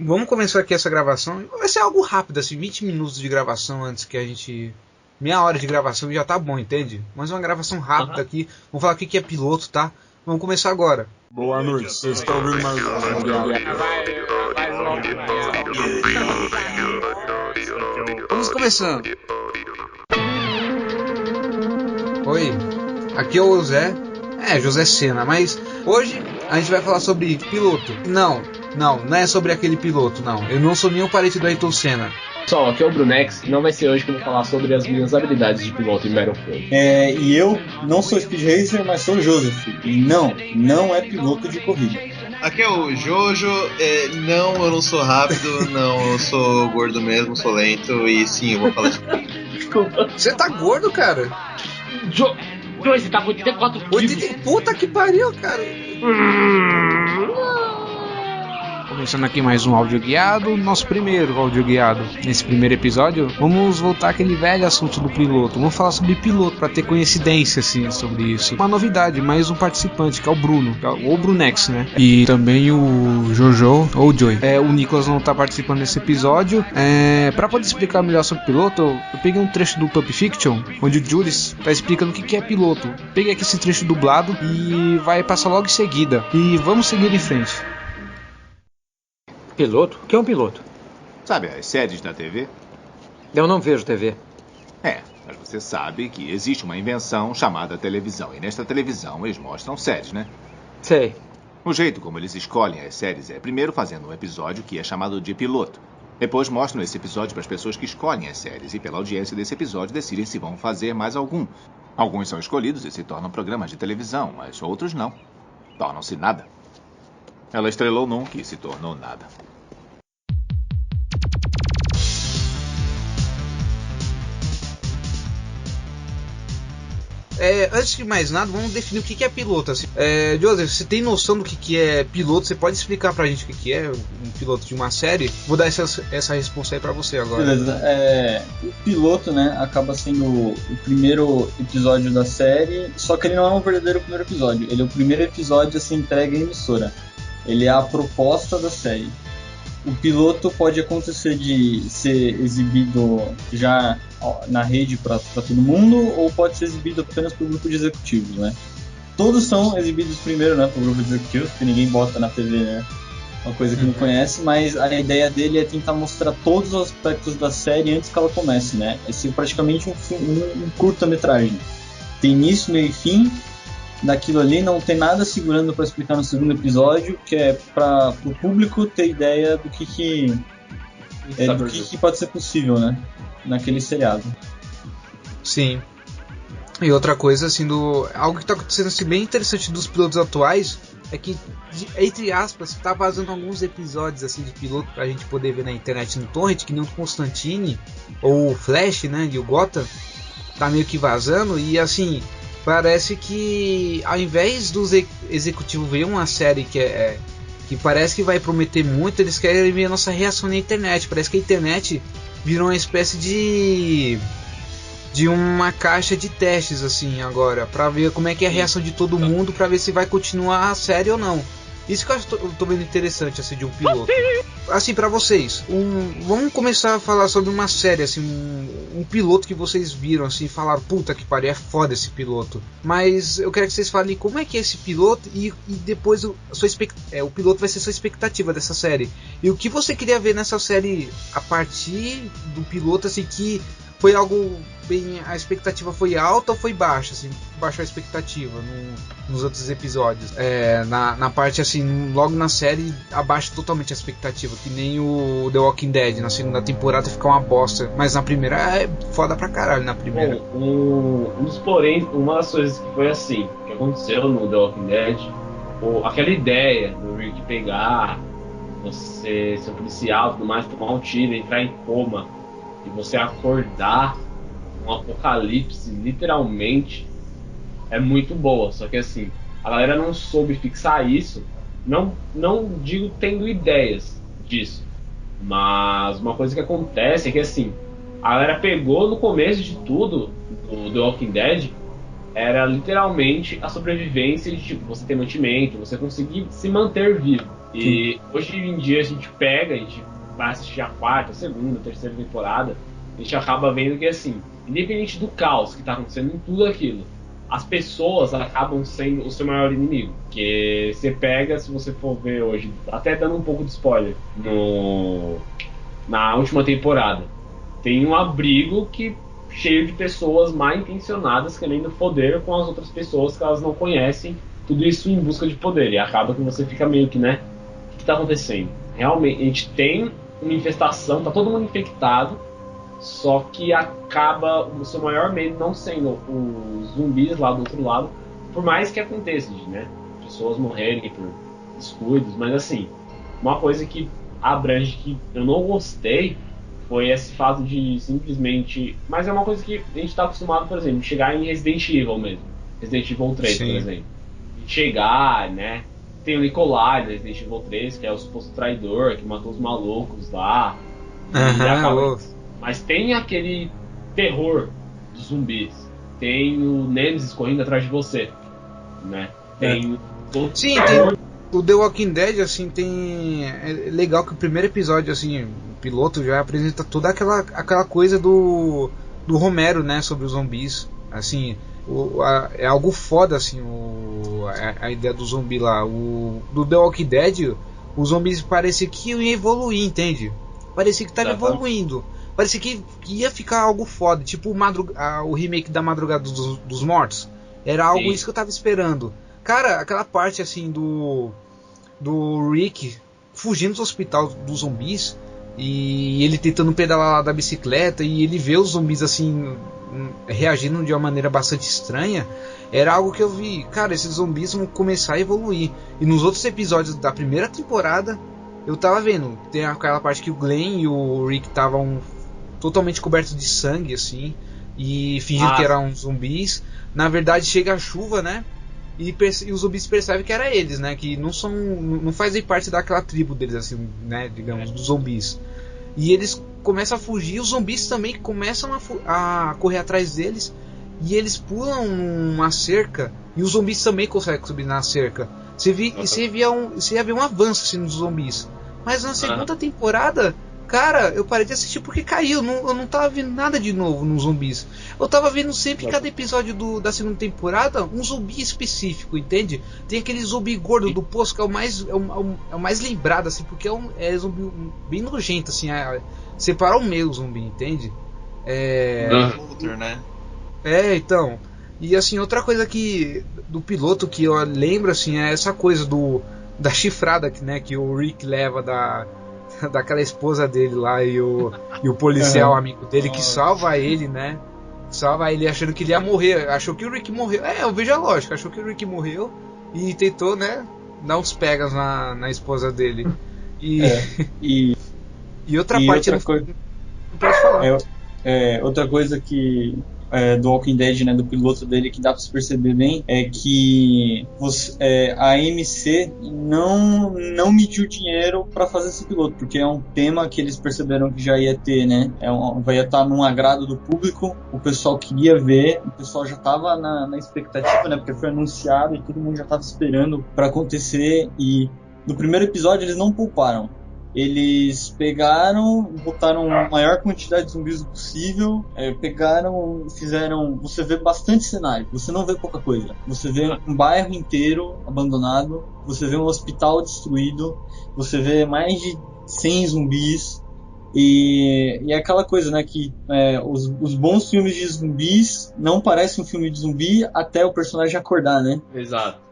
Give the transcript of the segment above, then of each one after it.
Vamos começar aqui essa gravação. Vai ser algo rápido, assim, 20 minutos de gravação antes que a gente... Meia hora de gravação já tá bom, entende? Mas uma gravação rápida aqui. Vamos falar o que é piloto, tá? Vamos começar agora. Boa noite, vocês estão ouvindo mais Vamos começando. Oi, aqui é o Zé. José Sena, mas hoje a gente vai falar sobre piloto. Não é sobre aquele piloto, não. Eu não sou nenhum parente do Ayrton Senna. Pessoal, aqui é o Brunex e não vai ser hoje que eu vou falar sobre as minhas habilidades de piloto em Battlefield. E eu não sou Speed Racer, mas sou o Joseph. E não é piloto de corrida. Aqui é o Jojo. Não, eu não sou rápido, não, eu sou gordo mesmo, sou lento e sim, eu vou falar de Desculpa. Você tá gordo, cara? Você tá com 84 quilos. Puta que pariu, cara. Começando aqui mais um áudio guiado, nosso primeiro áudio guiado. Nesse primeiro episódio, vamos voltar àquele velho assunto do piloto. Vamos falar sobre piloto, para ter coincidência assim, sobre isso. Uma novidade, mais um participante, que é o Bruno, ou Brunex, né? E também o Jojo, ou Joey. O Nicolas não tá participando desse episódio. Para poder explicar melhor sobre piloto, eu peguei um trecho do Pulp Fiction, onde o Julius tá explicando o que é piloto. Peguei aqui esse trecho dublado e vai passar logo em seguida. E vamos seguir em frente. Piloto? O que é um piloto? Sabe as séries da TV? Eu não vejo TV. Mas você sabe que existe uma invenção chamada televisão. E nesta televisão eles mostram séries, né? Sei. O jeito como eles escolhem as séries é primeiro fazendo um episódio que é chamado de piloto. Depois mostram esse episódio para as pessoas que escolhem as séries. E pela audiência desse episódio decidem se vão fazer mais algum. Alguns são escolhidos e se tornam programas de televisão, mas outros não. Tornam-se nada. Ela estrelou num que se tornou nada. Antes de mais nada, vamos definir o que é piloto. Assim. Joseph, você tem noção do que é piloto? Você pode explicar pra gente o que é um piloto de uma série? Vou dar essa resposta aí pra você agora. Beleza. O piloto, né, acaba sendo o primeiro episódio da série, só que ele não é um verdadeiro primeiro episódio. Ele é o primeiro episódio a ser entregue à emissora. Ele é a proposta da série. O piloto pode acontecer de ser exibido já na rede para todo mundo, ou pode ser exibido apenas para o grupo de executivos, né? Todos são exibidos primeiro, né, para o grupo de executivos, porque ninguém bota na TV, né? Uma coisa que não conhece, mas a ideia dele é tentar mostrar todos os aspectos da série antes que ela comece, né? É ser praticamente um curta-metragem. Tem início, meio e fim. Daquilo ali, não tem nada segurando para explicar no segundo episódio, que é para o público ter ideia do que pode ser possível, né, naquele seriado. Sim. E outra coisa, assim, algo que está acontecendo assim, bem interessante dos pilotos atuais é que, entre aspas, tá vazando alguns episódios assim de piloto pra gente poder ver na internet no torrent, que nem o Constantine ou o Flash, né, e o Gotham, tá meio que vazando e assim... Parece que ao invés dos executivos ver uma série que parece que vai prometer muito, eles querem ver a nossa reação na internet. Parece que a internet virou uma espécie de uma caixa de testes assim agora, para ver como é que é a reação de todo mundo, para ver se vai continuar a série ou não. Isso que eu tô vendo interessante assim de um piloto. Assim, pra vocês, vamos começar a falar sobre uma série, assim, um piloto que vocês viram, assim, falaram, puta que pariu, é foda esse piloto. Mas eu quero que vocês falem como é que é esse piloto e depois o piloto vai ser sua expectativa dessa série. E o que você queria ver nessa série a partir do piloto, assim, que foi algo bem... A expectativa foi alta ou foi baixa, assim, baixou a expectativa nos outros episódios. Na parte, assim, logo na série, abaixa totalmente a expectativa, que nem o The Walking Dead, na segunda temporada fica uma bosta, mas na primeira é foda pra caralho, na primeira. Uma das coisas que foi assim, que aconteceu no The Walking Dead, aquela ideia do Rick pegar, você ser um policial e tudo mais, tomar um tiro, entrar em coma, e você acordar um apocalipse, literalmente, é muito boa. Só que assim, a galera não soube fixar isso. Não digo tendo ideias disso, mas uma coisa que acontece é que assim, a galera pegou no começo de tudo do The Walking Dead, era literalmente a sobrevivência de tipo, você ter mantimento, você conseguir se manter vivo. E hoje em dia a gente vai assistir a quarta, a segunda, a terceira temporada, a gente acaba vendo que, assim, independente do caos que tá acontecendo em tudo aquilo, as pessoas acabam sendo o seu maior inimigo. Porque você pega, se você for ver hoje, até dando um pouco de spoiler, na última temporada, tem um abrigo cheio de pessoas mal intencionadas querendo foder com as outras pessoas que elas não conhecem, tudo isso em busca de poder. E acaba que você fica meio que, né, o que tá acontecendo? Realmente, a gente tem uma infestação, tá todo mundo infectado, só que acaba o seu maior medo não sendo os zumbis lá do outro lado, por mais que aconteça, né? Pessoas morrerem por descuidos, mas assim, uma coisa que abrange que eu não gostei foi esse fato de simplesmente... Mas é uma coisa que a gente tá acostumado, por exemplo, chegar em Resident Evil mesmo. Resident Evil 3, Sim. por exemplo. Chegar, né? Tem o Nikolai, né, Resident Evil 3, que é o suposto traidor, que matou os malucos lá. E acaba... Mas tem aquele terror dos zumbis. Tem o Nemesis correndo atrás de você, né? Tem todo Sim, terror. tem o The Walking Dead, assim, tem... É legal que o primeiro episódio, assim, o piloto já apresenta toda aquela coisa do Romero, né, sobre os zumbis. Assim, é algo foda, assim, a ideia do zumbi lá. Do The Walking Dead, os zumbis parecia que iam evoluir, entende? Parecia que tava evoluindo. Parecia que ia ficar algo foda, tipo o remake da Madrugada dos Mortos. Era algo isso que eu tava esperando. Cara, aquela parte assim do Rick fugindo do hospital dos zumbis e ele tentando pedalar lá da bicicleta e ele vê os zumbis assim reagindo de uma maneira bastante estranha. Era algo que eu vi, cara, esses zumbis vão começar a evoluir. E nos outros episódios da primeira temporada eu tava vendo, tem aquela parte que o Glenn e o Rick estavam totalmente cobertos de sangue, assim, e fingindo que eram zumbis. Na verdade, chega a chuva, né? E os zumbis percebem que era eles, né? Que não fazem parte daquela tribo deles, assim, né? Digamos, dos zumbis. E eles começam a fugir, os zumbis também começam a correr atrás deles. E eles pulam uma cerca, e os zumbis também conseguem subir na cerca. Você ia ver um avanço assim, nos zumbis. Mas na segunda temporada, cara, eu parei de assistir porque caiu. Eu não tava vendo nada de novo nos zumbis. Eu tava vendo sempre cada episódio da segunda temporada um zumbi específico, entende? Tem aquele zumbi gordo do poço que é o mais lembrado, assim, porque é zumbi bem nojento, assim, separar o meu zumbi, entende? Ultra, né? Então. E assim, outra coisa do piloto que eu lembro, assim, é essa coisa da chifrada que o Rick leva daquela esposa dele lá e o policial amigo dele que salva ele, né? Salva ele achando que ele ia morrer. Achou que o Rick morreu. Eu vejo a lógica. Achou que o Rick morreu e tentou, né, dar uns pegas na esposa dele. E outra parte outra coisa, não pode falar. Outra coisa que do Walking Dead, né, do piloto dele, que dá pra se perceber bem, é que a AMC não mediu dinheiro pra fazer esse piloto, porque é um tema que eles perceberam que já ia ter, né, vai estar num agrado do público, o pessoal queria ver, o pessoal já tava na expectativa, né, porque foi anunciado e todo mundo já tava esperando pra acontecer, e no primeiro episódio eles não pouparam. Eles pegaram, botaram a maior quantidade de zumbis possível, fizeram... Você vê bastante cenário, você não vê pouca coisa. Você vê um bairro inteiro abandonado, você vê um hospital destruído, você vê mais de 100 zumbis. E é aquela coisa, né, que os bons filmes de zumbis não parecem um filme de zumbi até o personagem acordar, né? Exato.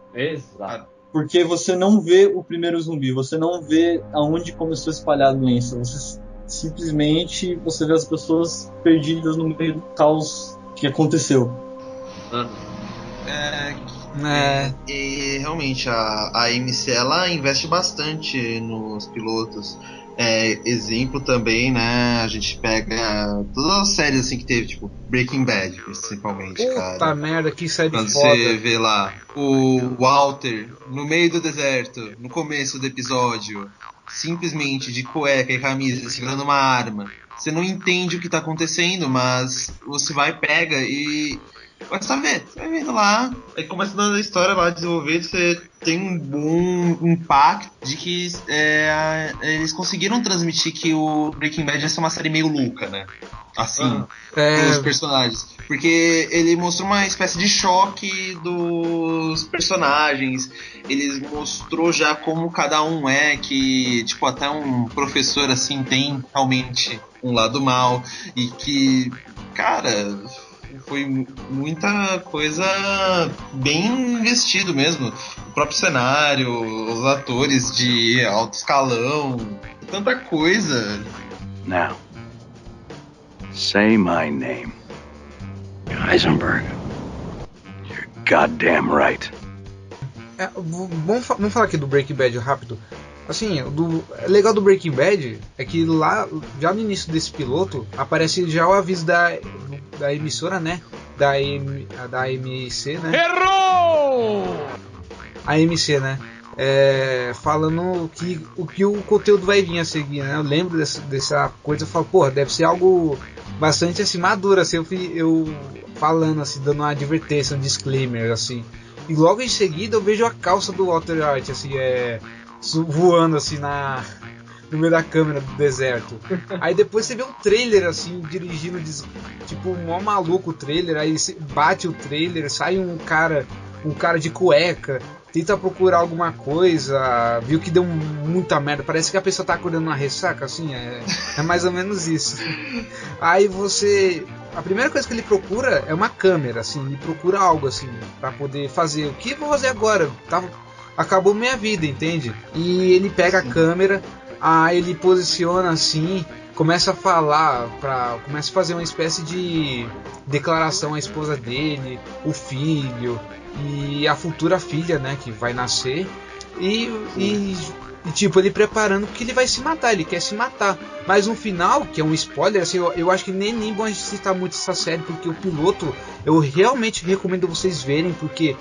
Porque você não vê o primeiro zumbi, você não vê aonde começou a espalhar a doença, você simplesmente vê as pessoas perdidas no meio do caos que aconteceu. E realmente a AMC ela investe bastante nos pilotos. Exemplo também, né? A gente pega todas as séries assim que teve, tipo Breaking Bad, principalmente, cara. Puta merda, que série Quando foda. você vê lá o Walter no meio do deserto, no começo do episódio, simplesmente de cueca e camisa, segurando uma arma. Você não entende o que tá acontecendo, mas você vai, pega e Mas você vai vendo lá, aí começando a história lá, desenvolver, você tem um bom impacto de que eles conseguiram transmitir que o Breaking Bad ia ser uma série meio louca, né? Assim, dos personagens. Porque ele mostrou uma espécie de choque dos personagens. Ele mostrou já como cada um que, tipo, até um professor assim tem realmente um lado mal. E que, cara, foi muita coisa bem investido mesmo. O próprio cenário, os atores de alto escalão, tanta coisa. Now, say my name. Heisenberg. You're goddamn right. Vamos falar aqui do Breaking Bad rápido. Assim, o legal do Breaking Bad é que lá, já no início desse piloto, aparece já o aviso da emissora, né? Da AMC, né? Errou! A AMC, né? Falando que o conteúdo vai vir a seguir, né? Eu lembro dessa coisa, eu falo, porra, deve ser algo bastante assim, maduro, assim, eu falando assim, dando uma advertência, um disclaimer, assim. E logo em seguida eu vejo a calça do Walter White, assim, voando assim no meio da câmera do deserto. Aí depois você vê um trailer assim, dirigindo, tipo, um mó maluco o trailer, aí bate o trailer, sai um cara de cueca, tenta procurar alguma coisa, viu que deu muita merda, parece que a pessoa tá acordando uma ressaca, assim, é mais ou menos isso. Aí a primeira coisa que ele procura é uma câmera, assim, ele procura algo assim, pra poder fazer, o que eu vou fazer agora? Acabou minha vida, entende? E ele pega a câmera, aí ele posiciona assim, começa a falar, começa a fazer uma espécie de declaração à esposa dele, o filho e a futura filha, né, que vai nascer, e tipo, ele preparando porque ele vai se matar, ele quer se matar. Mas no final, que é um spoiler, assim, eu acho que nem bom a gente citar muito essa série, porque o piloto eu realmente recomendo vocês verem, porque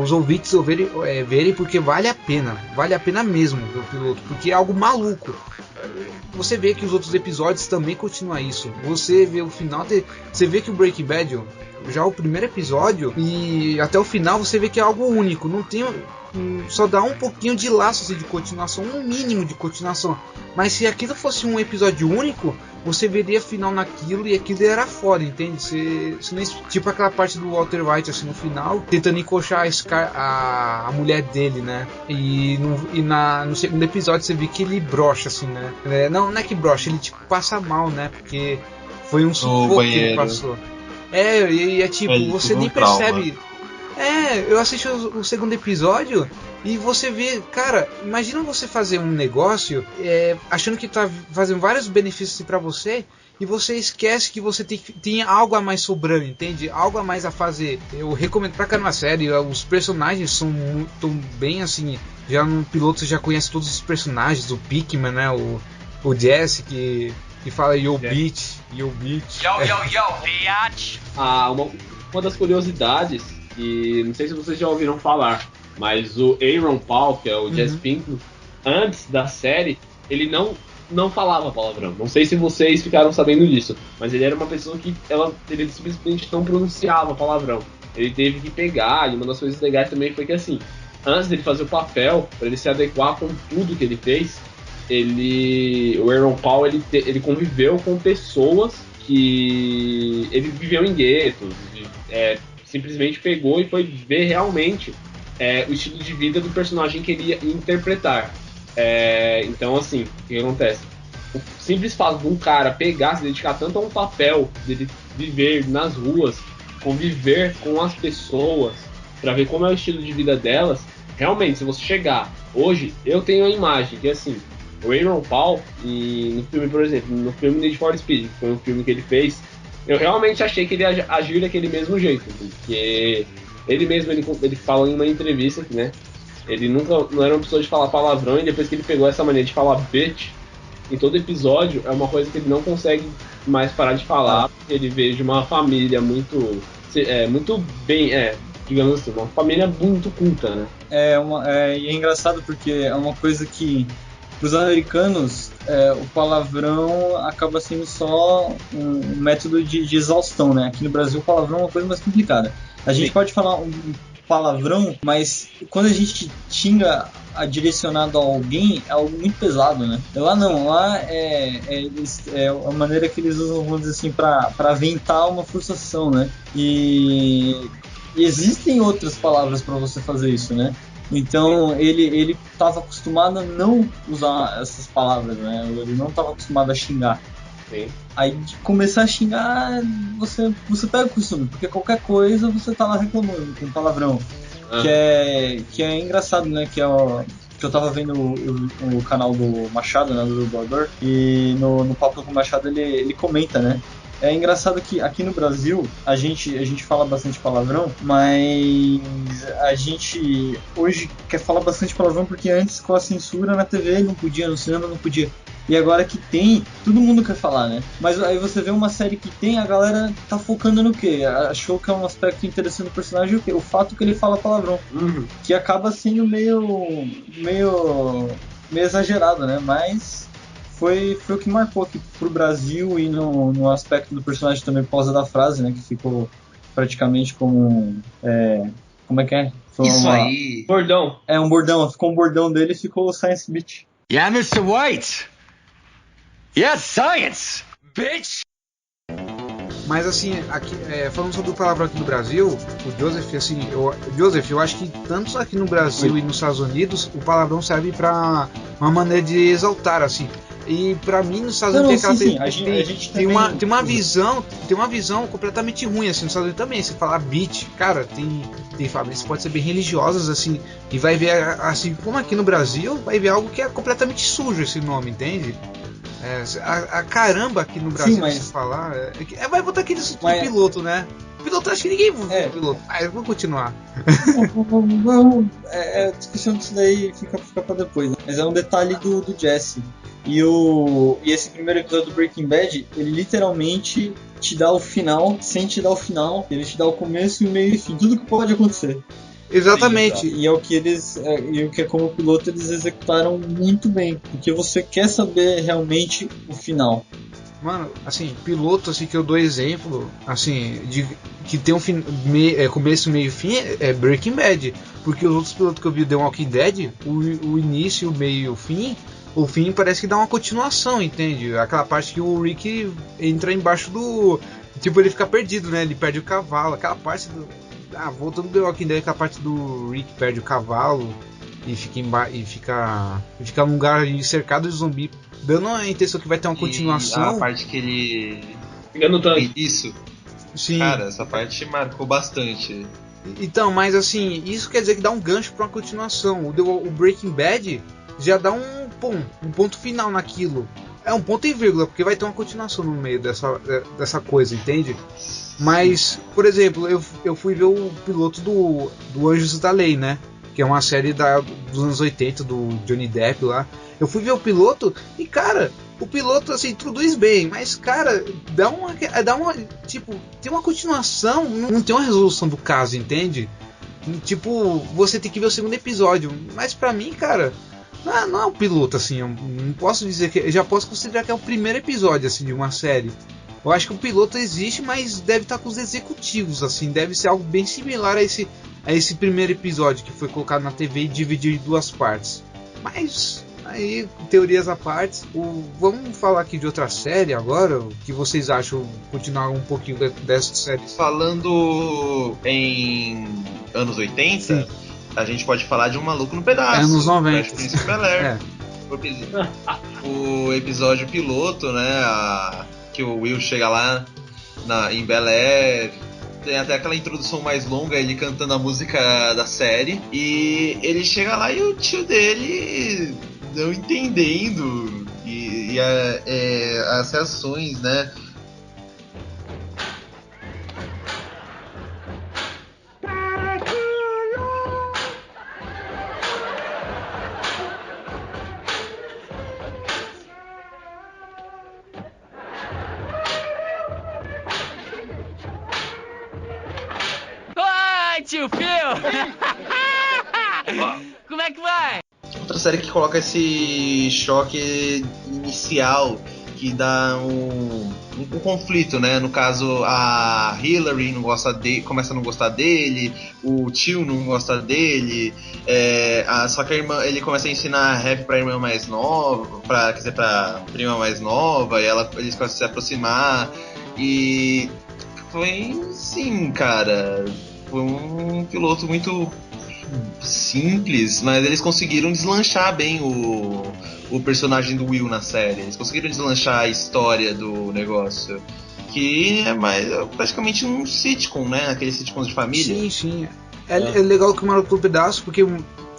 os ouvintes verem, porque vale a pena mesmo ver o piloto, porque é algo maluco. Você vê que os outros episódios também continuam isso. Você vê o final, você vê que o Breaking Bad, já o primeiro episódio e até o final, você vê que é algo único. Não tem, só dá um pouquinho de laço assim, de continuação, um mínimo de continuação. Mas se aquilo fosse um episódio único, você veria final naquilo e aquilo era foda, entende? Tipo aquela parte do Walter White assim no final, tentando encoxar a mulher dele, né? E no segundo episódio você vê que ele brocha assim, né? Não é que brocha, ele tipo passa mal, né? Porque foi um sufoco que ele passou. E é tipo, você nem percebe. Eu assisti o segundo episódio e você vê, cara, imagina você fazer um negócio achando que tá fazendo vários benefícios pra você e você esquece que você tem algo a mais sobrando, entende? Algo a mais a fazer. Eu recomendo pra caramba a série, os personagens tão bem assim, já no piloto você já conhece todos os personagens, o Pickman, né, o Jesse que fala yo bitch. Yo, bitch. Uma das curiosidades, e não sei se vocês já ouviram falar, mas o Aaron Paul, que é o Jesse Pinkman, antes da série, ele não falava palavrão. Não sei se vocês ficaram sabendo disso, mas ele era uma pessoa que ele simplesmente não pronunciava palavrão. Ele teve que pegar, e uma das coisas legais também foi que assim, antes dele fazer o papel, para ele se adequar com tudo que ele fez, o Aaron Paul ele conviveu com pessoas que ele viveu em guetos, simplesmente pegou e foi ver realmente o estilo de vida do personagem que ele ia interpretar. Então assim, o que acontece? O simples fato de um cara pegar, se dedicar tanto a um papel, dele viver nas ruas, conviver com as pessoas, para ver como é o estilo de vida delas, realmente, se você chegar hoje, eu tenho a imagem que assim, o Aaron Paul, e no filme, por exemplo, no filme Need for Speed, que foi um filme que ele fez, eu realmente achei que ele ia agir daquele mesmo jeito, porque ele mesmo, ele fala em uma entrevista que, né, ele não era uma pessoa de falar palavrão, e depois que ele pegou essa mania de falar bitch, em todo episódio, é uma coisa que ele não consegue mais parar de falar, porque ele veio de uma família muito bem, digamos assim, uma família muito culta, né? E é engraçado porque é uma coisa que os americanos o palavrão acaba sendo só um método de exaustão, né? Aqui no Brasil o palavrão é uma coisa mais complicada. A gente pode falar um palavrão, mas quando a gente xinga direcionado a alguém, é algo muito pesado, né? Lá não, lá é a maneira que eles usam, vamos dizer assim, para aventar uma frustração, né? E existem outras palavras para você fazer isso, né? Então ele estava acostumado a não usar essas palavras, né? Ele não estava acostumado a xingar. Sim. Aí de começar a xingar, você pega o costume, porque qualquer coisa você tá lá reclamando com palavrão. Que é engraçado, né? Que eu tava vendo o canal do Machado, né, do dublador, e no papo com o Machado ele comenta, né? É engraçado que aqui no Brasil a gente fala bastante palavrão, mas a gente hoje quer falar bastante palavrão porque antes com a censura na TV não podia, no cinema não podia. E agora que tem, todo mundo quer falar, né? Mas aí você vê uma série que tem, a galera tá focando no quê? Achou que é um aspecto interessante do personagem o quê? O fato que ele fala palavrão. Que acaba sendo meio exagerado, né? Mas foi o que marcou aqui pro Brasil e no aspecto do personagem também por causa da frase, né? Que ficou praticamente como como é que é? Foi Isso aí. Bordão. É um bordão, ficou um bordão dele e ficou o Science Beat. Yeah, Mr. White. Yes, science, bitch! Mas assim, aqui, falando sobre o palavrão aqui no Brasil, o Joseph, assim, eu acho que tanto aqui no Brasil e nos Estados Unidos, o palavrão serve pra uma maneira de exaltar, assim. E pra mim, nos Estados Unidos tem uma visão completamente ruim, assim, nos Estados Unidos também. Se falar beat, cara, tem famílias que podem ser bem religiosas, assim, e vai ver, assim, como aqui no Brasil, vai ver algo que é completamente sujo esse nome, entende? A caramba aqui no Brasil, mas... se falar, vai botar aquele piloto, né? Piloto, acho que ninguém viu piloto. Vamos continuar. A discussão disso daí fica pra depois, né? Mas é um detalhe do Jesse. E esse primeiro episódio do Breaking Bad, ele literalmente te dá o final, sem te dar o final. Ele te dá o começo, o meio e fim, tudo que pode acontecer. Exatamente. E é o que e o que é como piloto eles executaram muito bem, porque você quer saber realmente o final. Mano, assim, piloto assim que eu dou exemplo, assim, que tem começo, meio e fim, é Breaking Bad, porque os outros pilotos que eu vi The Walking Dead, o início, o meio e o fim parece que dá uma continuação, entende? Aquela parte que o Rick entra embaixo do, tipo, ele fica perdido, né? Ele perde o cavalo, aquela parte do voltando do The Walking Dead, aquela parte do Rick perde o cavalo e fica num lugar cercado de zumbi, dando a intenção que vai ter uma continuação. A parte que ele fica no tanque. Isso. Sim. Cara, essa parte marcou bastante. Então, mas assim, isso quer dizer que dá um gancho para uma continuação. O Breaking Bad já dá um ponto final naquilo. É um ponto e vírgula, porque vai ter uma continuação no meio dessa coisa, entende? Mas, por exemplo, eu fui ver o piloto do Anjos da Lei, né? Que é uma série dos anos 80, do Johnny Depp lá. Eu fui ver o piloto e, cara, o piloto, assim, introduz bem, mas, cara, dá uma tipo, tem uma continuação, não tem uma resolução do caso, entende? Tipo, você tem que ver o segundo episódio, mas pra mim, cara, não é um piloto, assim, eu não posso dizer que, eu já posso considerar que é o primeiro episódio, assim, de uma série. Eu acho que o piloto existe, mas deve estar com os executivos, assim, deve ser algo bem similar a esse primeiro episódio que foi colocado na TV e dividido em duas partes. Mas aí, teorias à parte, vamos falar aqui de outra série agora. O que vocês acham? Continuar um pouquinho dessas séries? Falando em anos 80, sim, a gente pode falar de Um Maluco no Pedaço. Anos 90. Príncipe Bel-Air. O episódio piloto, né? Que o Will chega lá em Bel-Air. Tem até aquela introdução mais longa, ele cantando a música da série. E ele chega lá e o tio dele não entendendo. E as reações, né? Tio Phil! Como é que vai? outra série que coloca esse choque inicial, que dá um conflito, né? No caso, a Hillary não gosta dele, começa a não gostar dele, o tio não gosta dele, só que a irmã, ele começa a ensinar rap pra irmã mais nova, pra prima mais nova, e eles começam a se aproximar, e foi, sim, cara, foi um piloto muito simples, mas eles conseguiram deslanchar bem o personagem do Will na série. Eles conseguiram deslanchar a história do negócio, que é praticamente um sitcom, né? Aqueles sitcoms de família. Sim. É legal que marcou um pedaço, porque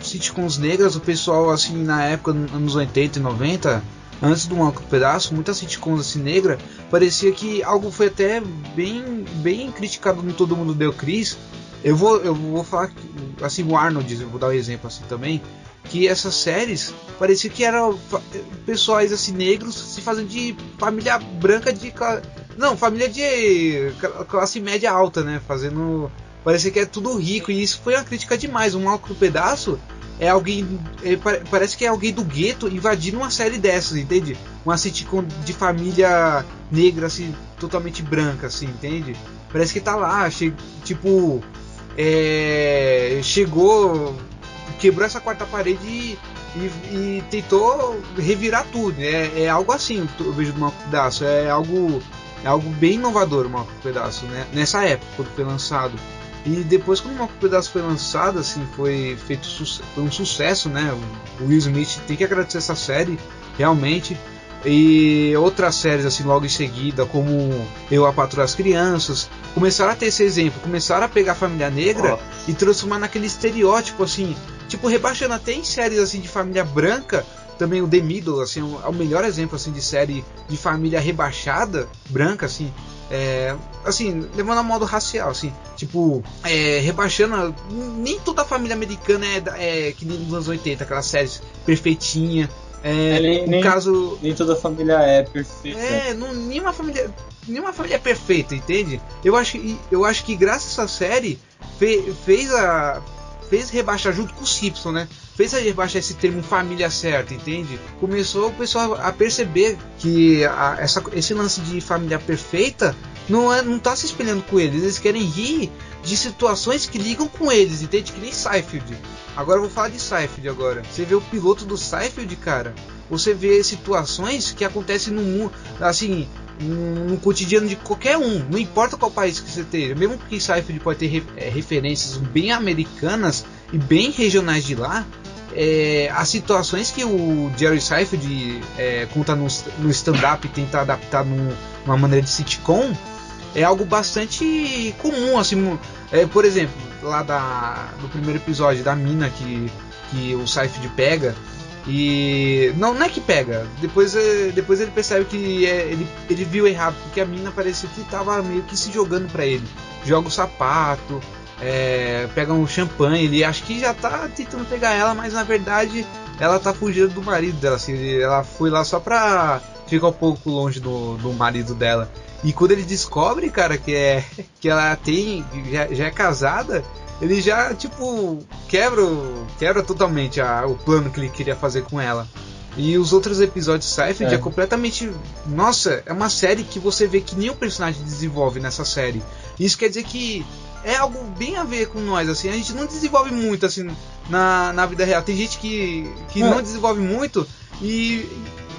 sitcoms negras, o pessoal, assim, na época, nos anos 80 e 90, antes do Marco Pedaço, muitas sitcoms assim negra, parecia que algo foi até bem criticado no Todo Mundo Deu Chris. Eu vou falar assim, o Arnold, eu vou dar um exemplo assim também, que essas séries parecia que eram pessoais assim negros se fazendo de família branca família de classe média alta, né, fazendo, parecia que é tudo rico, e isso foi uma crítica demais. O Malco do Pedaço é alguém, parece que é alguém do gueto invadindo uma série dessas, entende? Uma sitcom de família negra assim, totalmente branca assim, entende? Parece que tá lá, chegou, quebrou essa quarta parede e tentou revirar tudo. É algo assim, eu vejo do Malco Pedaço. É algo bem inovador, o Malco Pedaço, né? Nessa época, quando foi lançado. E depois, quando o Malco Pedaço foi lançado, assim, foi um sucesso, né? O Will Smith tem que agradecer essa série, realmente. E outras séries assim logo em seguida, como Eu, a Patroa das Crianças, começaram a ter esse exemplo, começaram a pegar a família negra e transformar naquele estereótipo assim, tipo rebaixando até em séries assim de família branca. Também o The Middle, assim, é o melhor exemplo assim de série de família rebaixada branca, assim, assim, levando a modo racial, assim, tipo, rebaixando. Nem toda a família americana é que nem nos anos 80, aquelas séries perfeitinha. Nem toda família é perfeita. Nenhuma família é perfeita, entende? Eu acho que graças a essa série fez rebaixar junto com o Simpson, né? Fez rebaixar esse termo família certa, entende? Começou o pessoal a perceber que esse lance de família perfeita não tá se espelhando com eles querem rir de situações que ligam com eles, entende? Que nem Seinfeld. Agora eu vou falar de Seinfeld agora. Você vê o piloto do Seinfeld, cara, você vê situações que acontecem no mundo, assim, no cotidiano de qualquer um, não importa qual país que você esteja. Mesmo que Seinfeld pode ter referências bem americanas e bem regionais de lá, as situações que o Jerry Seinfeld conta no stand-up e tenta adaptar numa maneira de sitcom é algo bastante comum, assim. Por exemplo, lá no primeiro episódio da mina que o Seinfeld pega, e não é que pega, depois ele percebe que ele viu errado, porque a mina parecia que estava meio que se jogando pra ele, joga o sapato, pega um champanhe, ele acha que já tá tentando pegar ela, mas na verdade ela tá fugindo do marido dela, assim, ela foi lá só pra ficar um pouco longe do marido dela. E quando ele descobre, cara, que ela já é casada, ele já, tipo, quebra totalmente o plano que ele queria fazer com ela. E os outros episódios de Seinfeld é completamente... Nossa, é uma série que você vê que nenhum personagem desenvolve nessa série. Isso quer dizer que é algo bem a ver com nós, assim. A gente não desenvolve muito, assim, na vida real. Tem gente que não desenvolve muito e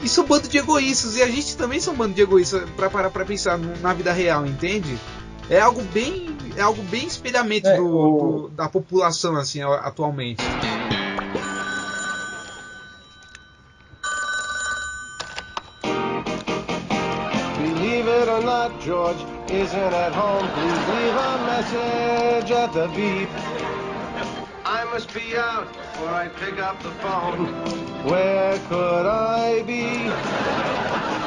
são um bando de egoístas. E a gente também são um bando de egoístas pra parar pra pensar na vida real, entende? É algo bem espelhamento da população, assim, atualmente. Believe it or not, George isn't at home. Please leave a message at the beep. I must be out before I pick up the phone. Where could I be?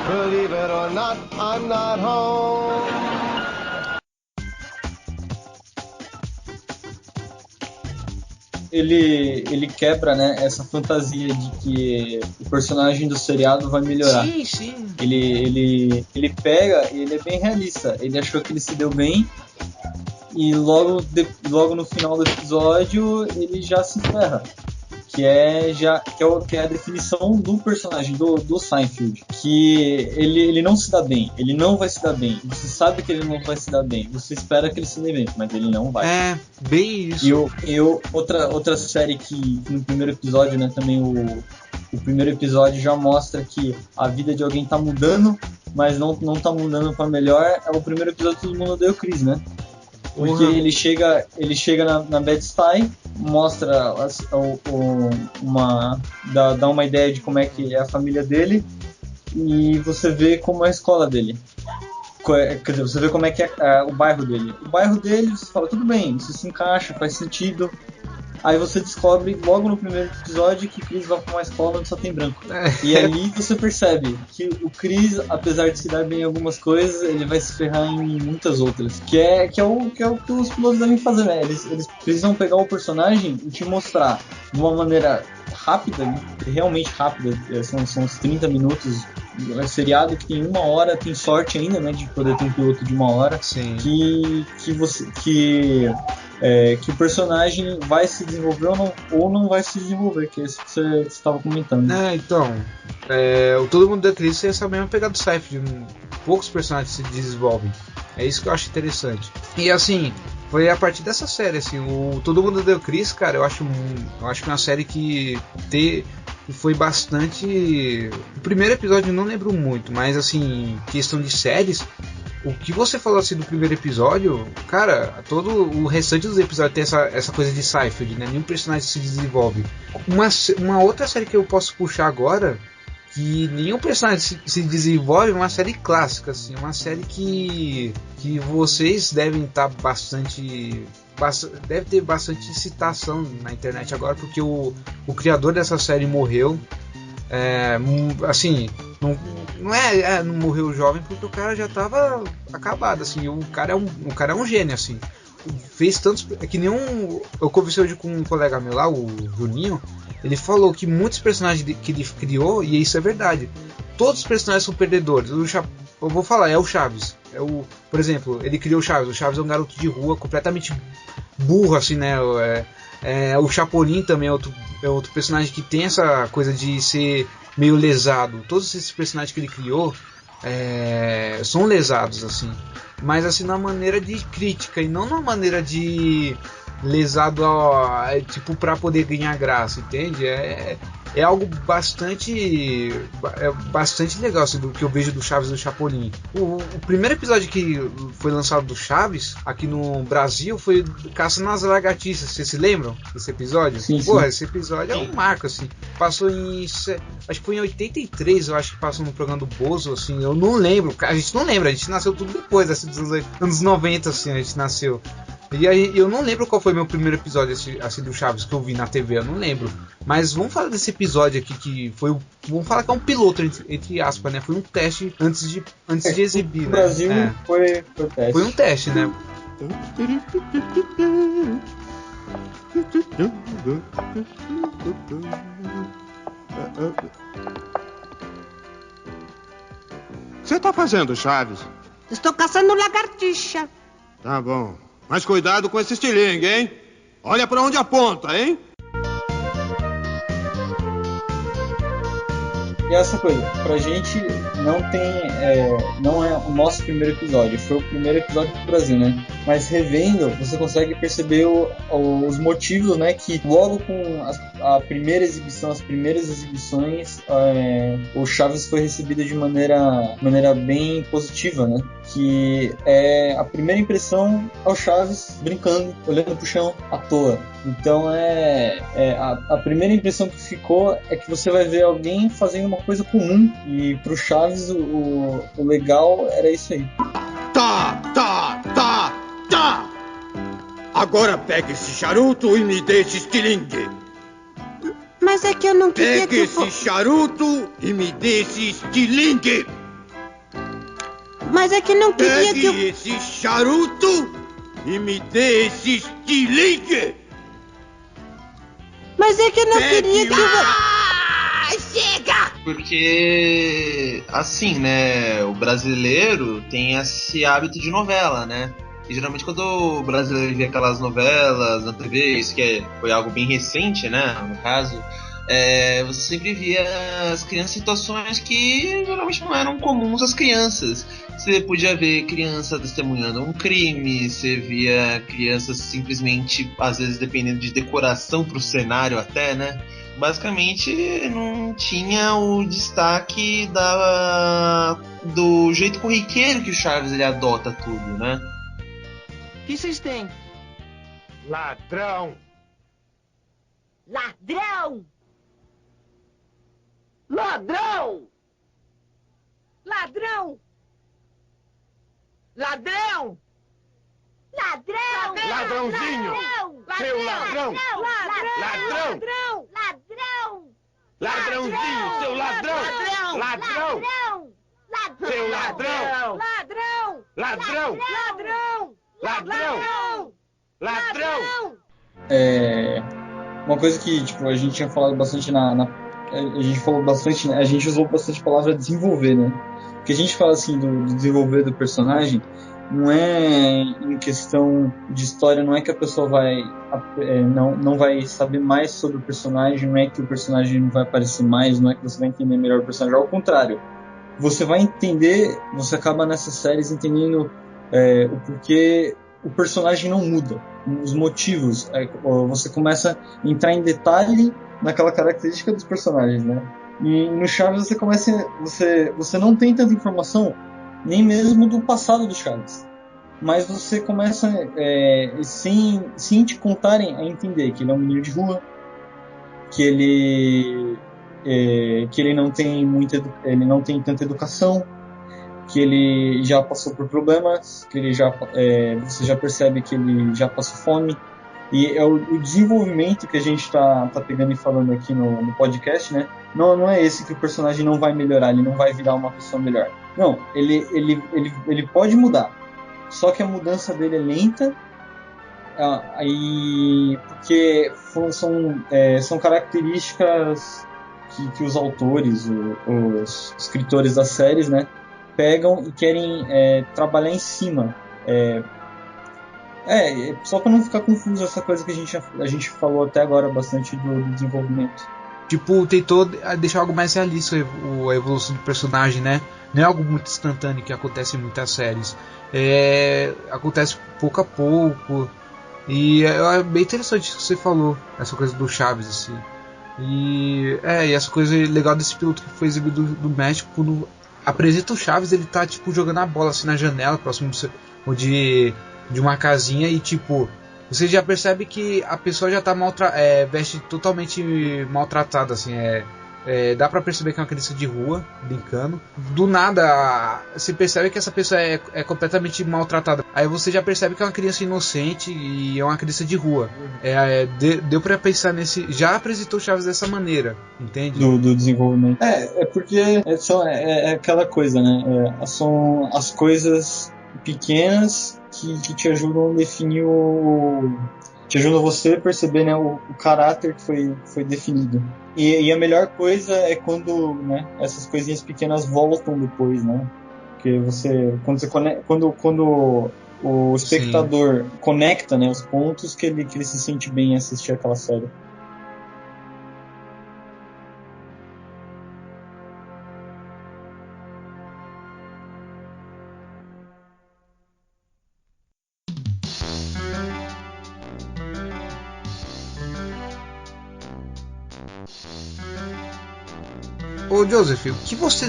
Believe it or not, I'm not home. Ele quebra, né, essa fantasia de que o personagem do seriado vai melhorar. Sim. Ele pega e ele é bem realista. Ele achou que ele se deu bem e logo no final do episódio ele já se ferra. que é a definição do personagem do Seinfeld, que ele não se dá bem, ele não vai se dar bem, você sabe que ele não vai se dar bem, você espera que ele se dê bem, mas ele não vai. É, bem isso. E outra série que no primeiro episódio, né, também o primeiro episódio já mostra que a vida de alguém tá mudando, mas não tá mudando pra melhor, é o primeiro episódio que Todo Mundo Odeia o Chris, né? Porque ele chega na Bed-Stuy, mostra dá uma ideia de como é que é a família dele, e você vê como é a escola dele. Quer dizer, você vê como é que é o bairro dele. O bairro dele, você fala, tudo bem, isso se encaixa, faz sentido. Aí você descobre logo no primeiro episódio que Chris vai pra uma escola onde só tem branco. E ali você percebe que o Chris, apesar de se dar bem em algumas coisas, ele vai se ferrar em muitas outras. Que é o que os pilotos devem fazer, né? Eles precisam pegar o personagem e te mostrar de uma maneira rápida, realmente rápida, são uns 30 minutos. É seriado que tem 1 hora, tem sorte ainda, né, de poder ter um piloto de 1 hora. Sim. Que o personagem vai se desenvolver ou não vai se desenvolver, que é isso que você estava comentando. Então, o Todo Mundo Odeia o Chris é essa mesma pegada do Seinfeld, poucos personagens se desenvolvem. É isso que eu acho interessante. E assim, foi a partir dessa série, assim, o Todo Mundo Odeia o Chris, cara, eu acho que é uma série que foi bastante... O primeiro episódio eu não lembro muito, mas assim, questão de séries, o que você falou assim do primeiro episódio, cara, todo o restante dos episódios tem essa coisa de Seinfeld, né? Nenhum personagem se desenvolve. Uma outra série que eu posso puxar agora, que nenhum personagem se desenvolve, é uma série clássica, assim, uma série que vocês devem estar deve ter bastante citação na internet agora, porque o criador dessa série morreu. Assim, não morreu jovem, porque o cara já estava acabado, assim. O cara é um gênio, assim. Fez tantos... É que eu conversei hoje com um colega meu lá, o Juninho. Ele falou que muitos personagens que ele criou, e isso é verdade, todos os personagens são perdedores. Eu vou falar, é o Chaves. Por exemplo, ele criou o Chaves. O Chaves é um garoto de rua completamente burro, assim, né? O Chapolin também é outro personagem que tem essa coisa de ser meio lesado. Todos esses personagens que ele criou são lesados, assim. Mas assim, na maneira de crítica e não na maneira de lesado tipo pra poder ganhar graça, entende? É algo bastante legal, assim, do que eu vejo do Chaves e do Chapolin. O primeiro episódio que foi lançado do Chaves aqui no Brasil foi Caça nas Lagartixas. Vocês se lembram desse episódio? Sim, Porra, sim. esse episódio é um marco, assim. Passou acho que foi em 83, eu acho que passou no programa do Bozo, assim. Eu não lembro, a gente não lembra, a gente nasceu tudo depois, assim, dos anos 90, assim, a gente nasceu. E aí, eu não lembro qual foi meu primeiro episódio assim, do Chaves que eu vi na TV, eu não lembro. Mas vamos falar desse episódio aqui que foi vamos falar que é um piloto, entre aspas, né? Foi um teste antes de exibir, no né? Brasil foi teste. Foi um teste, né? O que você tá fazendo, Chaves? Estou caçando lagartixa. Tá bom. Mas cuidado com esse estilingue, hein? Olha pra onde aponta, hein? E essa coisa, pra gente não é o nosso primeiro episódio, foi o primeiro episódio do Brasil, né? Mas revendo, você consegue perceber os motivos, né? Que logo com a primeira exibição, as primeiras exibições, o Chaves foi recebido de maneira bem positiva, né? Que é a primeira impressão ao Chaves brincando, olhando pro chão à toa. Então a primeira impressão que ficou é que você vai ver alguém fazendo uma coisa comum, e pro Chaves o legal era isso aí. Tá! Agora pegue esse charuto e me dê esse estilingue. Mas é que eu não queria Pegue esse charuto e me dê esse estilingue. Mas é que não queria Pegue esse charuto e me dê esse estilingue. Mas é que eu não queria que chega! Porque, assim, né, o brasileiro tem esse hábito de novela, né? E geralmente quando o brasileiro vê aquelas novelas na TV, isso que foi algo bem recente, né, no caso, você sempre via as crianças em situações que geralmente não eram comuns às crianças. Você podia ver criança testemunhando um crime, você via crianças simplesmente, às vezes dependendo de decoração pro cenário até, né? Basicamente não tinha o destaque do jeito corriqueiro que o Chaves ele adota tudo, né? O que vocês têm? Ladrão! Ladrão! Ladrão! Ladrão! Ladrão! Ladrão! Ladrãozinho! Seu ladrão! Ladrão! Ladrão! Ladrãozinho! Seu ladrão! Ladrão! Seu ladrão! Ladrão! Ladrão! Ladrão! Ladrão! Uma coisa que tipo, a gente tinha falado bastante a gente falou bastante, a gente usou bastante a palavra desenvolver, né? Porque a gente fala assim do desenvolver do personagem, não é em questão de história, não é que a pessoa não vai saber mais sobre o personagem, não é que o personagem não vai aparecer mais, não é que você vai entender melhor o personagem, ao contrário. Você vai entender, você acaba nessas séries entendendo o porquê o personagem não muda, os motivos, você começa a entrar em detalhe naquela característica dos personagens, né? E no Chaves você não tem tanta informação, nem mesmo do passado do Chaves, mas você começa sem te contarem a entender que ele é um menino de rua, que ele não tem tanta educação, que ele já passou por problemas, que você já percebe que ele já passou fome. E é o desenvolvimento que a gente está pegando e falando aqui no podcast, né? Não é esse que o personagem não vai melhorar, ele não vai virar uma pessoa melhor. Não, ele pode mudar, só que a mudança dele é lenta, porque são características que os autores, os escritores das séries, né, pegam e querem trabalhar em cima. Só para não ficar confuso essa coisa que a gente falou até agora bastante do desenvolvimento. Tipo, tentou deixar algo mais realista a evolução do personagem, né? Não é algo muito instantâneo que acontece em muitas séries. Acontece pouco a pouco. E é bem interessante isso que você falou, essa coisa do Chaves, assim. E essa coisa legal desse piloto que foi exibido do México, quando apresenta o Chaves, ele tá tipo jogando a bola assim na janela, próximo de uma casinha, e tipo, você já percebe que a pessoa já tá veste totalmente maltratada, assim, dá pra perceber que é uma criança de rua, brincando. Do nada, você percebe que essa pessoa é completamente maltratada. Aí você já percebe que é uma criança inocente e é uma criança de rua. Deu pra pensar já apresentou Chaves dessa maneira, entende? Do desenvolvimento. Porque é aquela coisa, né? São as coisas pequenas que te ajudam a definir te ajuda você a perceber, né, o caráter que foi definido. E a melhor coisa é quando, né, essas coisinhas pequenas voltam depois, né? Porque quando o espectador conecta, né, os pontos que ele se sente bem em assistir aquela série. Ô Joseph, o que você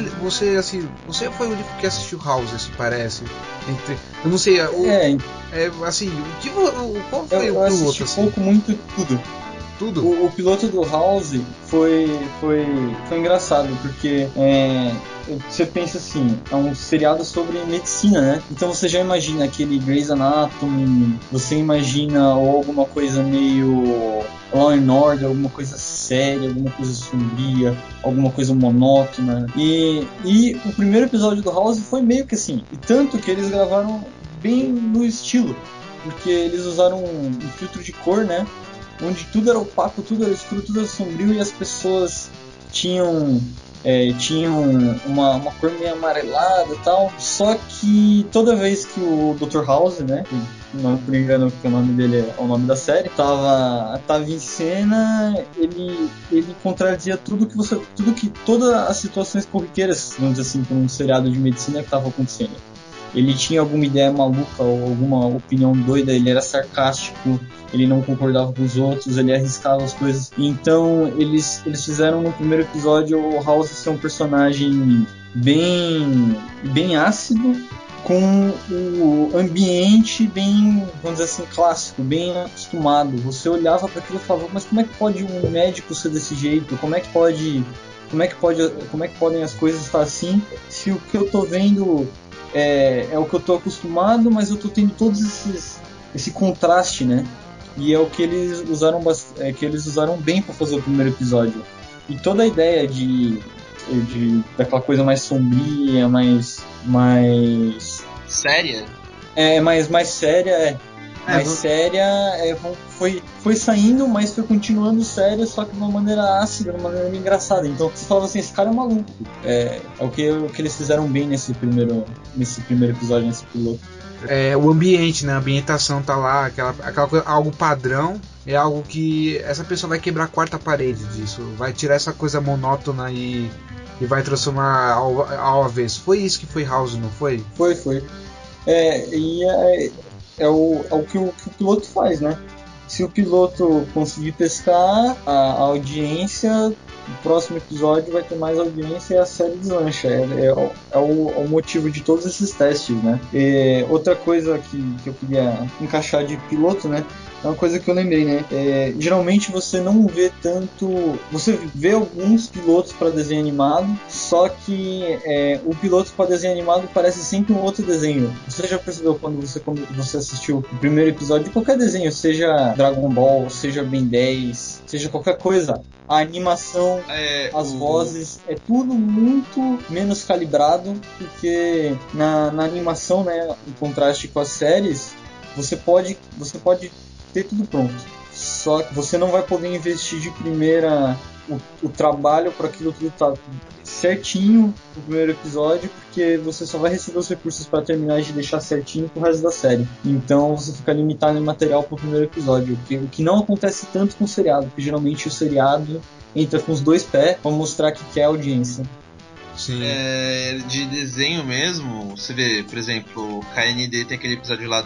foi o único que assistiu House, assim, parece. Eu não sei, assim, qual foi o piloto? Assim? Muito tudo. Tudo? O piloto do House foi engraçado, porque você pensa assim, é um seriado sobre medicina, né? Então você já imagina aquele Grey's Anatomy, você imagina alguma coisa meio Law and Order, alguma coisa séria, alguma coisa sombria, alguma coisa monótona. E o primeiro episódio do House foi meio que assim, e tanto que eles gravaram bem no estilo, porque eles usaram um filtro de cor, né? Onde tudo era opaco, tudo era escuro, tudo era sombrio, e as pessoas tinham tinham uma cor meio amarelada e tal. Só que toda vez que o Dr. House, né, não por engano que o nome dele é o nome da série, tava em cena, ele contradizia todas as situações corriqueiras, vamos dizer assim, para um seriado de medicina que estava acontecendo. Ele tinha alguma ideia maluca ou alguma opinião doida, ele era sarcástico, ele não concordava com os outros, ele arriscava as coisas. Então eles fizeram no primeiro episódio o House ser um personagem bem ácido, com o ambiente bem, vamos dizer assim, clássico, bem acostumado. Você olhava para aquilo e falava, mas como é que pode um médico ser desse jeito? Como é que podem as coisas estar assim, se o que eu tô vendo é o que eu tô acostumado, mas eu tô tendo todos esse contraste, né? E é o que eles usaram bem para fazer o primeiro episódio. E toda a ideia daquela coisa mais sombria, mais séria? Mais séria, foi saindo, mas foi continuando séria, só que de uma maneira ácida, de uma maneira engraçada. Então você falava assim, esse cara é maluco. É o que eles fizeram bem nesse primeiro episódio, nesse piloto. O ambiente, né? A ambientação tá lá, aquela coisa, algo padrão, é algo que essa pessoa vai quebrar a quarta parede disso, vai tirar essa coisa monótona e vai transformar ao avesso. Foi isso que foi House, não foi? Foi. É o que o piloto faz, né? Se o piloto conseguir pescar a audiência, o próximo episódio vai ter mais audiência e a série deslancha. É o motivo de todos esses testes, né? Outra coisa que eu queria encaixar de piloto, né? É uma coisa que eu lembrei, né? Geralmente você não vê tanto... Você vê alguns pilotos para desenho animado, só que o piloto para desenho animado parece sempre um outro desenho. Você já percebeu quando você assistiu o primeiro episódio de qualquer desenho, seja Dragon Ball, seja Ben 10, seja qualquer coisa, a animação, as vozes, é tudo muito menos calibrado, porque na animação, né, em contraste com as séries, você pode ter tudo pronto, só que você não vai poder investir de primeira o trabalho para aquilo tudo tá certinho no primeiro episódio, porque você só vai receber os recursos para terminar de deixar certinho pro resto da série. Então você fica limitado em material pro primeiro episódio, o que não acontece tanto com o seriado, porque geralmente o seriado entra com os dois pés para mostrar que quer audiência. Sim. De desenho mesmo, você vê, por exemplo, KND tem aquele episódio lá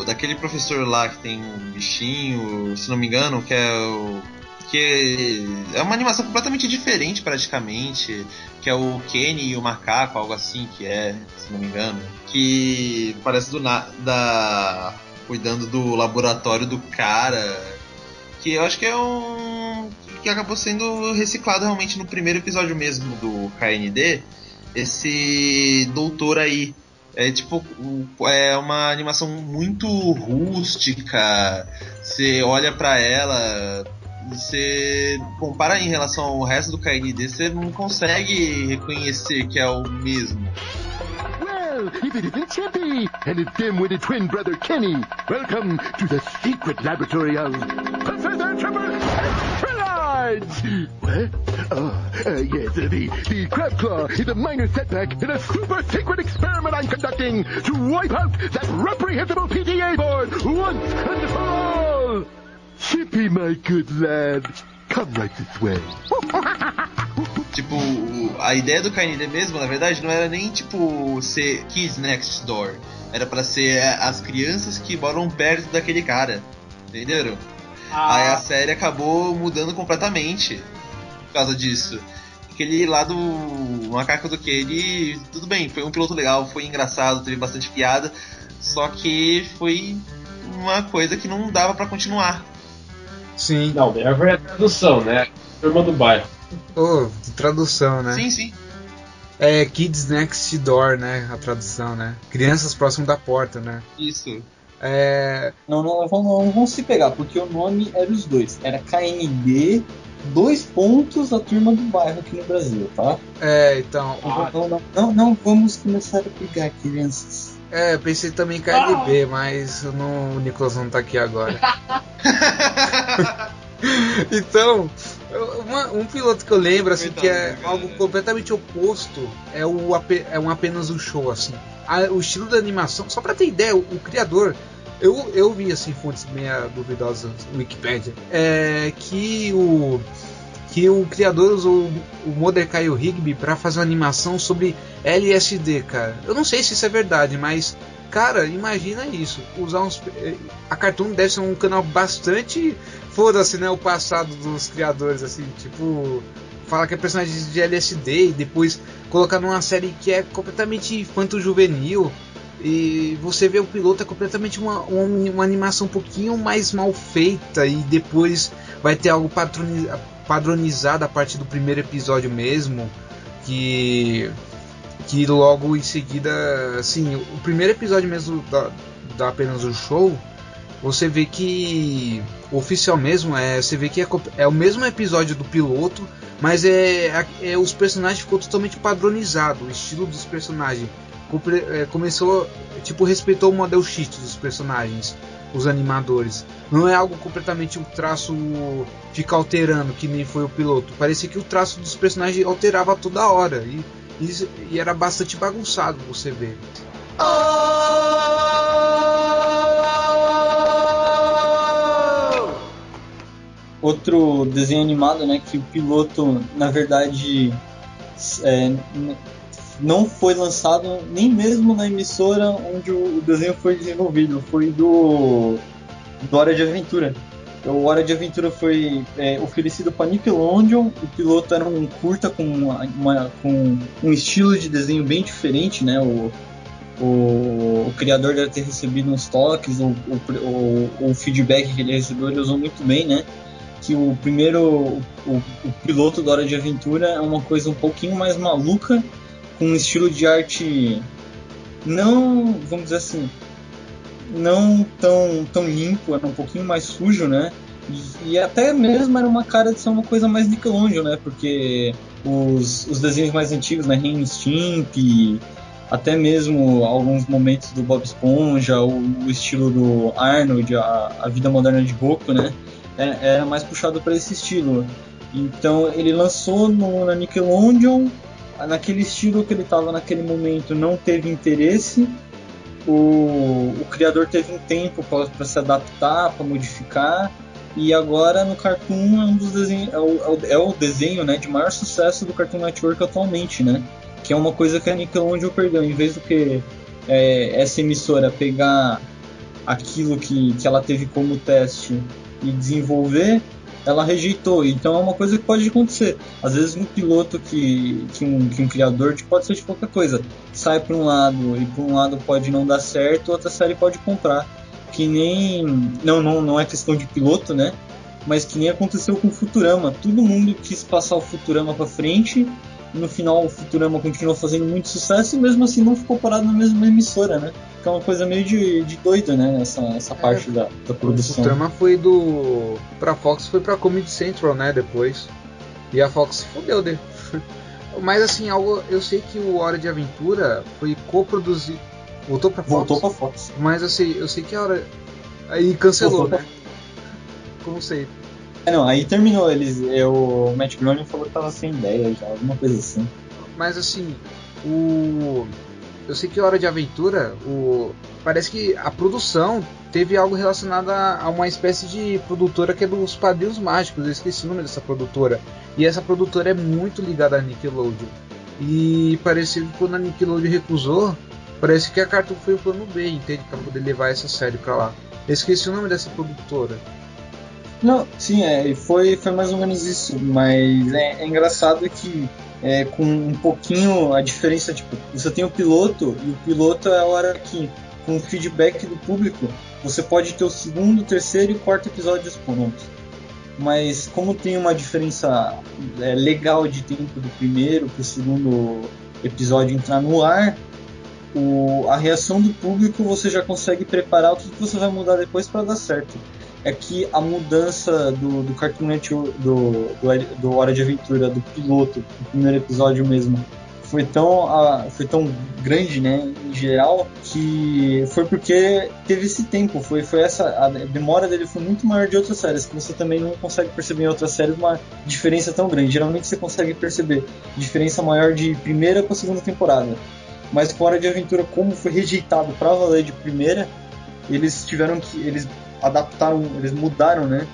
daquele professor lá que tem um bichinho, se não me engano, que é uma animação completamente diferente praticamente, que é o Kenny e o macaco, algo assim se não me engano, que parece cuidando do laboratório do cara, que eu acho que que acabou sendo reciclado realmente no primeiro episódio mesmo do KND, esse doutor aí. É uma animação muito rústica. Você olha pra ela, você compara em relação ao resto do KND, você não consegue reconhecer que é o mesmo. Well, if it isn't Chippy and his dim-witted twin brother Kenny, welcome to the secret laboratory of Professor Triple Trillides! What? Yes, the crab claw is a minor setback in a super secret experiment I'm conducting to wipe out that reprehensible PTA board once and for all! Chippy, my good lad, come right this way. A ideia do KND mesmo, na verdade, não era nem ser Kids Next Door. Era pra ser as crianças que moram perto daquele cara. Entenderam? Aí a série acabou mudando completamente por causa disso. Aquele lá do macaco do Kenny, tudo bem, foi um piloto legal, foi engraçado, teve bastante piada, só que foi uma coisa que não dava pra continuar. Sim. Não, melhor foi a tradução, né? Turma do bairro. Tradução, né? Sim. É Kids Next Door, né? A tradução, né? Crianças próximo da porta, né? Isso. Não vão se pegar, porque o nome era os dois. Era KND, a turma do bairro aqui no Brasil, tá? Então... Não vamos começar a brigar, crianças. Eu pensei também em KNB, mas o Nicolas não tá aqui agora. Então, Um piloto que eu lembro, assim, que é algo completamente oposto, é um apenas um show, assim. O estilo da animação, só pra ter ideia, o criador, eu vi, assim, fontes meio duvidosas no Wikipedia, que o criador usou o Mordecai e o Rigby pra fazer uma animação sobre LSD, cara. Eu não sei se isso é verdade, mas, cara, imagina isso. A Cartoon deve ser um canal bastante... Foda-se, né, o passado dos criadores, assim, tipo... Fala que é personagem de LSD e depois colocar numa série que é completamente infanto-juvenil. E você vê o piloto é completamente uma animação um pouquinho mais mal feita. E depois vai ter algo padronizado a partir do primeiro episódio mesmo. Que logo em seguida... Assim, o primeiro episódio mesmo da apenas o show... Você vê que oficial mesmo você vê que é o mesmo episódio do piloto, mas os personagens ficou totalmente padronizado, o estilo dos personagens começou, tipo, respeitou o model sheet dos personagens, os animadores. Não é algo completamente o traço fica alterando que nem foi o piloto. Parecia que o traço dos personagens alterava toda hora e era bastante bagunçado você ver. Outro desenho animado, né, que o piloto, na verdade, não foi lançado nem mesmo na emissora onde o desenho foi desenvolvido, foi do Hora de Aventura. O Hora de Aventura foi oferecido para Nickelodeon. O piloto era um curta com um estilo de desenho bem diferente, né? O criador deve ter recebido uns toques, o feedback que ele recebeu ele usou muito bem, né? Que o piloto da Hora de Aventura é uma coisa um pouquinho mais maluca, com um estilo de arte não, vamos dizer assim, não tão limpo, era um pouquinho mais sujo, né? E até mesmo era uma cara de ser uma coisa mais Nickelodeon, né? Porque os desenhos mais antigos, né? Ren e Stimpy, até mesmo alguns momentos do Bob Esponja, o estilo do Arnold, a vida moderna de Goku, né? Era mais puxado para esse estilo. Então ele lançou na Nickelodeon, naquele estilo que ele estava naquele momento, não teve interesse. O criador teve um tempo para se adaptar, para modificar, e agora no Cartoon é um dos desenhos, é o desenho, né, de maior sucesso do Cartoon Network atualmente, né? Que é uma coisa que a Nickelodeon perdeu. Em vez do que essa emissora pegar aquilo que ela teve como teste e desenvolver, ela rejeitou. Então é uma coisa que pode acontecer. Às vezes um piloto que um criador pode ser de qualquer coisa, sai para um lado e por um lado pode não dar certo, outra série pode comprar. Que nem... Não é questão de piloto, né? Mas que nem aconteceu com o Futurama. Todo mundo quis passar o Futurama para frente. No final o Futurama continuou fazendo muito sucesso e mesmo assim não ficou parado na mesma emissora, né? Que é uma coisa meio de doido, né? Essa parte da produção. O Futurama foi pra Fox, foi pra Comedy Central, né? Depois. E a Fox se fudeu dele. Mas assim, eu sei que o Hora de Aventura foi coproduzido. Voltou pra Fox. Mas eu sei que a hora. Aí cancelou, né? Como sei. Aí terminou. O Matt Groening falou que tava sem ideia já, alguma coisa assim. Mas assim, eu sei que a Hora de Aventura, parece que a produção teve algo relacionado a uma espécie de produtora que é dos Padrinhos Mágicos. Eu esqueci o nome dessa produtora. E essa produtora é muito ligada à Nickelodeon. E parece que quando a Nickelodeon recusou, parece que a Cartoon foi o plano B, entende? Pra poder levar essa série pra lá. Eu esqueci o nome dessa produtora. Não, sim, foi mais ou menos isso. Mas é engraçado que com um pouquinho a diferença, tipo, você tem o piloto, e o piloto é a hora que, com o feedback do público, você pode ter o segundo, terceiro e quarto episódios prontos. Mas como tem uma diferença legal de tempo do primeiro pro segundo episódio entrar no ar, a reação do público você já consegue preparar o que você vai mudar depois para dar certo. É que a mudança do Cartoon Network, do Hora de Aventura, do piloto, do primeiro episódio mesmo, foi tão grande, né, em geral, que foi porque teve esse tempo, a demora dele foi muito maior de outras séries, que você também não consegue perceber em outras séries uma diferença tão grande. Geralmente você consegue perceber diferença maior de primeira para segunda temporada, mas com Hora de Aventura, como foi rejeitado pra valer de primeira, eles adaptaram, eles mudaram, né,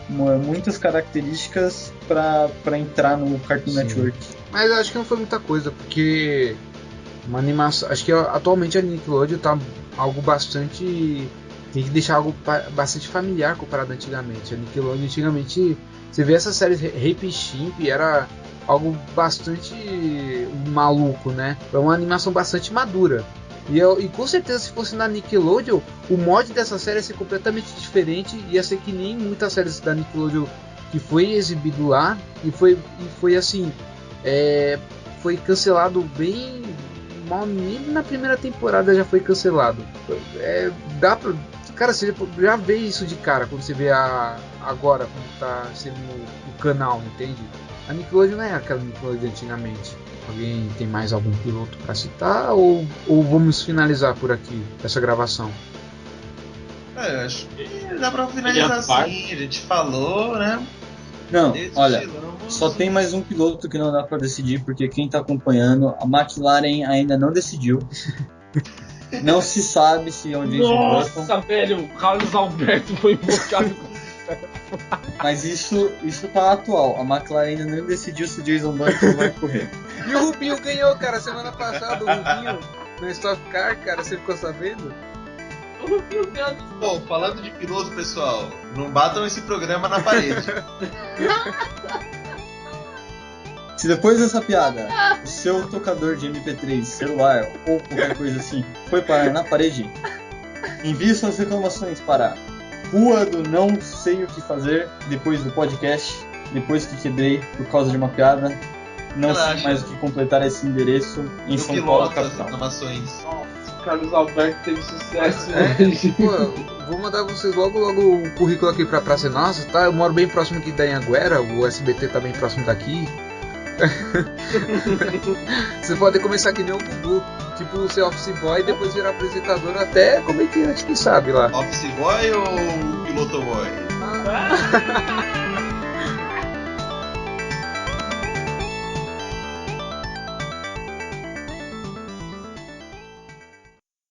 muitas características para entrar no Cartoon Network. Mas eu acho que não foi muita coisa, porque uma animação, acho que atualmente a Nickelodeon tá algo bastante, tem que deixar algo bastante familiar comparado antigamente. A Nickelodeon antigamente, você vê essas séries Rape e Shimp, era algo bastante maluco, né? É uma animação bastante madura. E com certeza, se fosse na Nickelodeon, o mod dessa série ia ser completamente diferente, ia ser que nem muitas séries da Nickelodeon que foi exibido lá e foi assim, foi cancelado bem mal, nem na primeira temporada já foi cancelado. Dá pra, cara, você já vê isso de cara quando você vê agora como tá sendo no canal, entende? A Nickelodeon não é aquela Nickelodeon antigamente. Alguém tem mais algum piloto para citar ou vamos finalizar por aqui essa gravação? Eu acho que dá pra finalizar assim, a gente falou, né? Não, olha, só tem mais um piloto que não dá pra decidir, porque quem tá acompanhando, a McLaren ainda não decidiu. Não se sabe se é um Jason Button. Nossa, velho, o Carlos Alberto foi invocado. Mas isso tá atual. A McLaren ainda não decidiu se o Jason Button vai correr. E o Rubinho ganhou, cara, semana passada, o Rubinho no Stock Car, cara, você ficou sabendo? O Rubinho ganhou. Pô, falando de piloto, pessoal, não batam esse programa na parede. Se depois dessa piada, o seu tocador de MP3, celular ou qualquer coisa assim foi parar na parede, envie suas reclamações para Rua do Não Sei O Que Fazer, depois do podcast, depois que quebrei por causa de uma piada. Não sei mais o que completar esse endereço em São Paulo, capital. Reclamações. Nossa, Carlos Alberto teve sucesso. Pô, vou mandar vocês logo o currículo aqui pra Praça Nossa, tá? Eu moro bem próximo aqui da Anhanguera, o SBT tá bem próximo daqui. Você pode começar que nem o Gugu, tipo ser office boy e depois virar apresentador até comediante, quem sabe lá. Office boy ou piloto boy?